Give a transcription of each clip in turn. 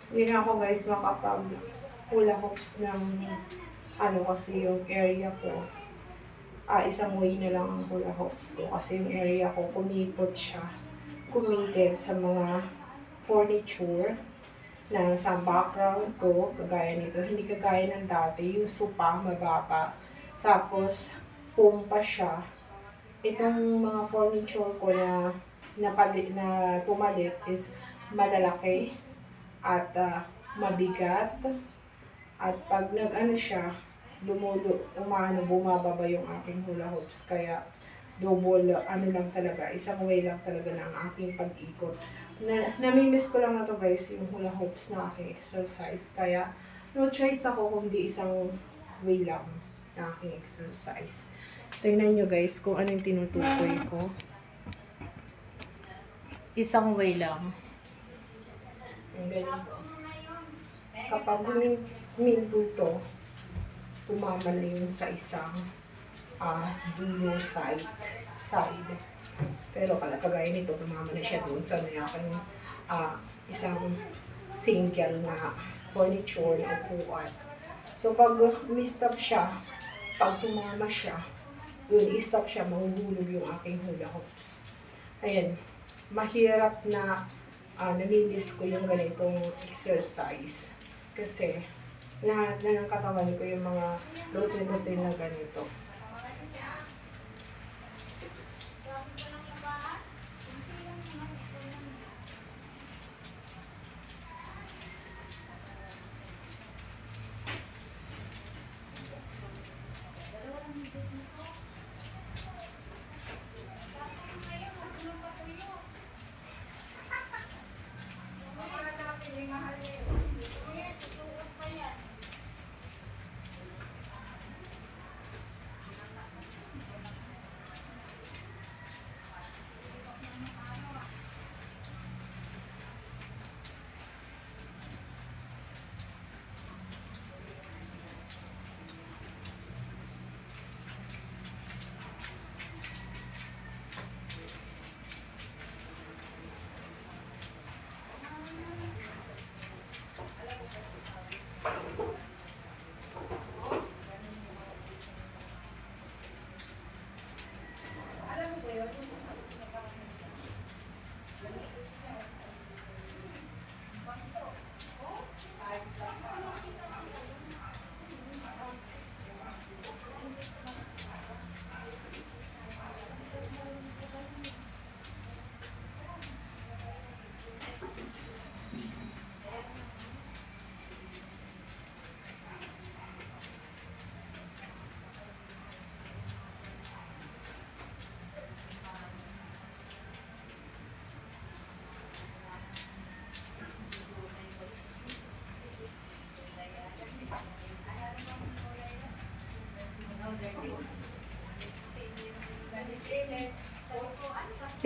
Hindi na ako guys makapag hula hoops ng ano kasi yung area ko. Isang way na lang ang hula hoops ko kasi yung area ko kumipot siya. Committed sa mga furniture na sa background ko, kagaya nito. Hindi kagaya ng dati, yung sopa, mababa. Tapos, pumpa siya. Itong mga furniture ko na pumalit is malalaki at mabigat. At pag nag-ano siya, bumababa yung aking hula hoops. Kaya double, ano lang talaga, isang way lang talaga ng aking pag-ikot. Namimiss ko lang na to guys, yung hula hoops na aking exercise. Kaya no choice ako kundi isang way lang na aking exercise. Tingnan nyo guys kung ano yung tinutukoy ko. Isang way lang. Yung ganito. Kapag huminto to, tumama na yun sa isang dulo side. Pero kagaya nito, tumama na siya doon sa may aking isang single na furniture na upuan. So pag stop siya, pag tumama siya, yun, i-stop siya, mahuhulog yung aking hula hoops. Ayan, mahirap na namimiss ko yung ganitong exercise. Kasi, lahat na ng katawan ko yung mga routine na ganito.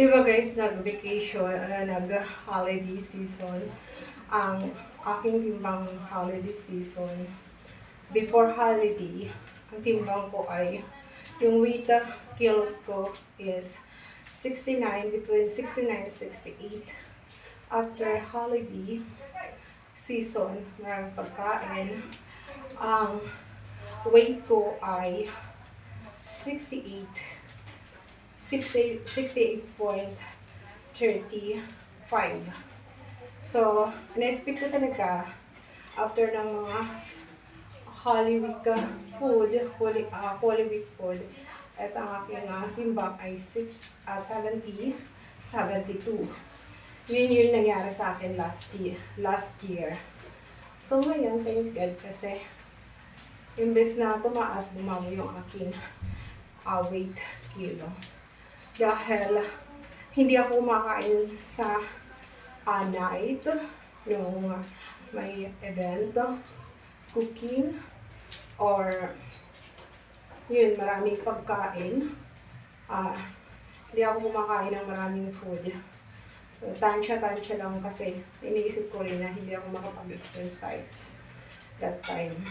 Diba guys, nag-vacation, nag-holiday season. Ang aking timbang holiday season, before holiday, ang timbang ko ay, yung weight kilos ko is 69, between 69 and 68. After holiday season, maraming pagkain, ang weight ko ay 68. 68.35. So, na-expect ko talaga after ng mga Holy Week Holy Week food, as ang aking timbang ay 70, 72. Yun yung nangyari sa akin last year. So, ngayon, thank God kasi imbes na tumaas, bumaba yung aking weight kilo. Dahil hindi ako kumakain sa night, yung may event, cooking, or yun, maraming pagkain. Hindi ako kumakain ng maraming food. Tansya lang kasi iniisip ko rin na hindi ako makapag-exercise that time.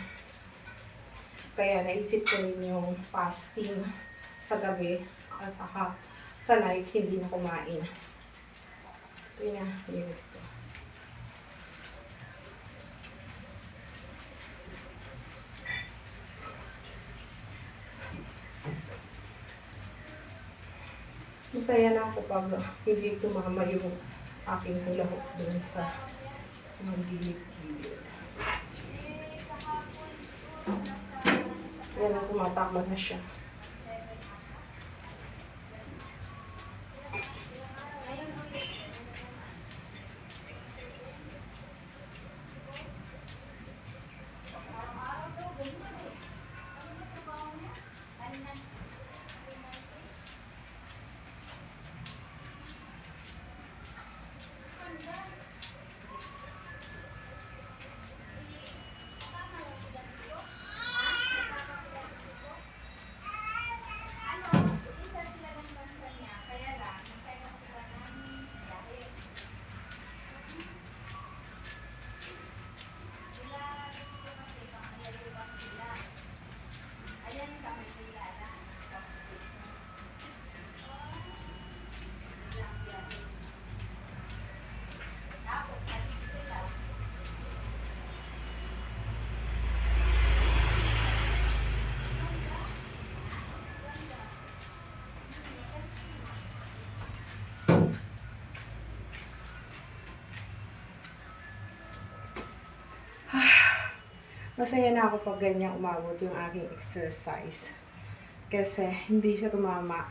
Kaya naisip ko rin yung fasting sa gabi, sa night, hindi na kumain. Ito na, inis ko. Masaya na ako pag hindi tumama yung aking hula hoop dun sa magilid-gilid. Yan ang tumatakbo na siya. Masaya na ako pag ganyan umabot yung aking exercise. Kasi hindi siya tumama.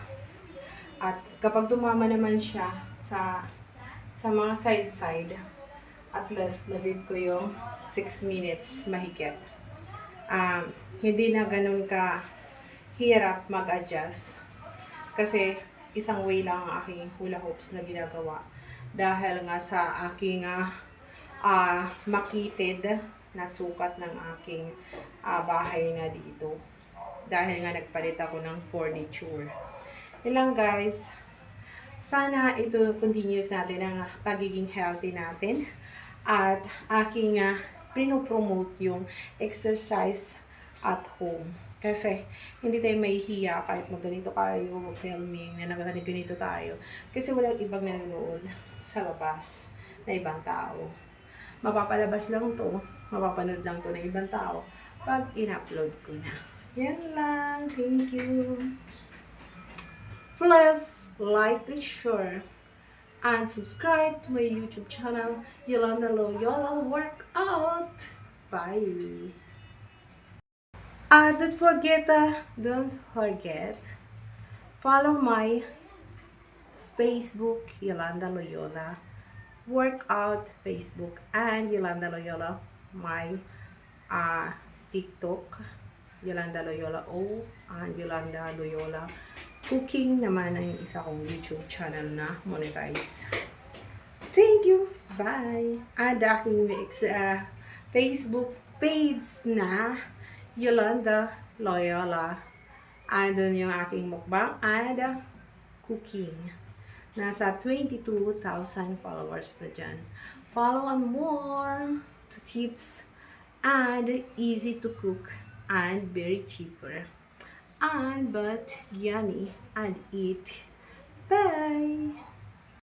At kapag tumama naman siya sa mga side-side, at least nabit ko yung 6 minutes mahigit. Hindi na ganun ka hirap mag-adjust. Kasi isang way lang ang aking hula hoops na ginagawa. Dahil nga sa aking makitid na sukat ng aking bahay na dito. Dahil nga nagpalit ako ng furniture. Ilang guys, sana ito continuous natin ang pagiging healthy natin. At aking pinopromote yung exercise at home. Kasi hindi tayo mahihiya kahit magganito tayo, filming, na nagaganito tayo. Kasi walang ibang nanonood sa labas na ibang tao. Mapapalabas lang to, mapapanood lang to ng ibang tao pag in-upload ko na. Yan lang. Thank you. Please like and share and subscribe to my YouTube channel, Yolanda Loyola Workout. Bye. Don't forget, follow my Facebook, Yolanda Loyola Workout Facebook, and Yolanda Loyola, my TikTok, Yolanda Loyola O, and Yolanda Loyola Cooking naman ang isa kong YouTube channel na monetize. Thank you! Bye! And aking Facebook page na Yolanda Loyola. Andun yung aking mukbang and cooking. Nasa 22,000 followers na dyan. Follow on more to tips and easy to cook and very cheaper. And but yummy and eat. Bye!